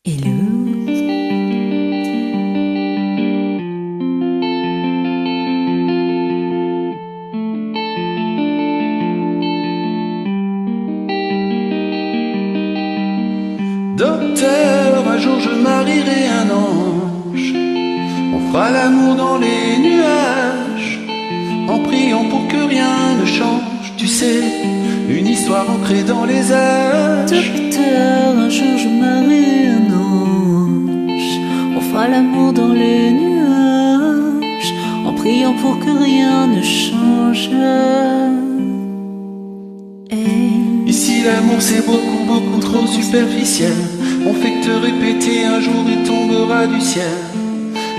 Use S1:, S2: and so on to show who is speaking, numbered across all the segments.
S1: Hello.
S2: Docteur, un jour je marierai un ange. On fera l'amour dans les nuages, en priant pour que rien ne change. Tu sais, une histoire ancrée dans les âges.
S1: Docteur, un jour je marierai un ange. On fera l'amour dans les nuages, en priant pour que rien ne change.
S2: Ici l'amour c'est beaucoup trop superficiel. On fait que te répéter, un jour il tombera du ciel.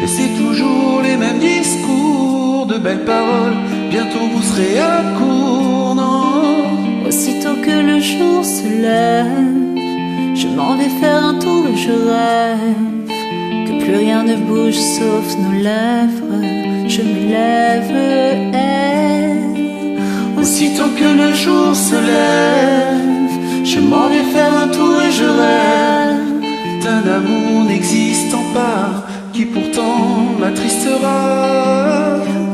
S2: Et c'est toujours les mêmes discours, de belles paroles. Bientôt vous serez à court, non?
S1: Aussitôt que le jour se lève, je m'en vais faire un tour et je rêve que plus rien ne bouge sauf nos lèvres. Je m'élève,
S2: Aussitôt que le jour se lève, je m'en vais faire un tour et je rêve d'un amour n'existant pas, qui pourtant m'attristera.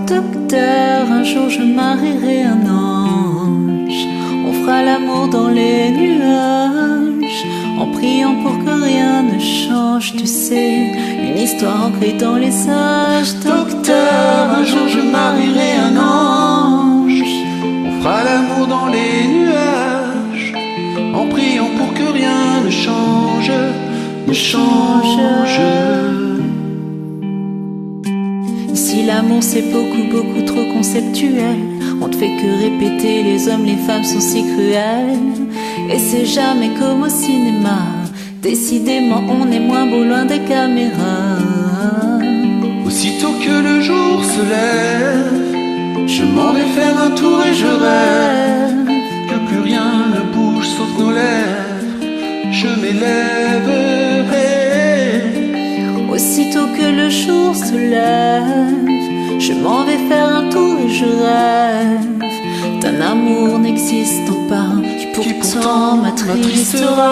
S1: Docteur, un jour je marierai un ange. On fera l'amour dans les nuages, en priant pour que rien ne change. Tu sais, une histoire ancrée dans les âges.
S2: Docteur, un jour je marierai un ange. On fera l'amour dans les nuages, en priant pour que rien ne change, ne change.
S1: Ici l'amour c'est beaucoup trop conceptuel. On ne fait que répéter, les hommes, les femmes sont si cruels. Et c'est jamais comme au cinéma, décidément on est moins beau loin des caméras.
S2: Aussitôt que le jour se lève, je m'en vais faire un tour et je rêve que plus rien ne bouge sauf nos lèvres. Je m'élève,
S1: Aussitôt que le jour se lève, je m'en vais faire un tour et je rêve d'un amour n'existant pas, qui pourtant m'attristera.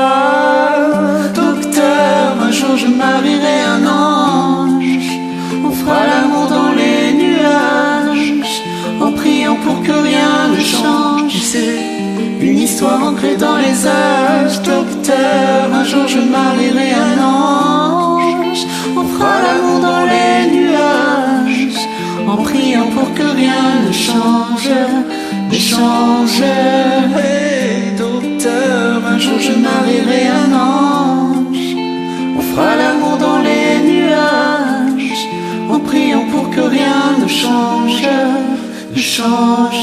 S2: Docteur, un jour je marierai un ange. On fera l'amour dans les nuages, en priant pour que rien ne change. Tu sais, une histoire ancrée dans les âges. Docteur, un jour je marierai un ange. On fera l'amour dans les nuages,
S1: en priant pour que rien ne change,
S2: ne change. Hey, docteur, un jour je marierai un ange. On fera l'amour dans les nuages, en priant pour que rien ne change, ne change.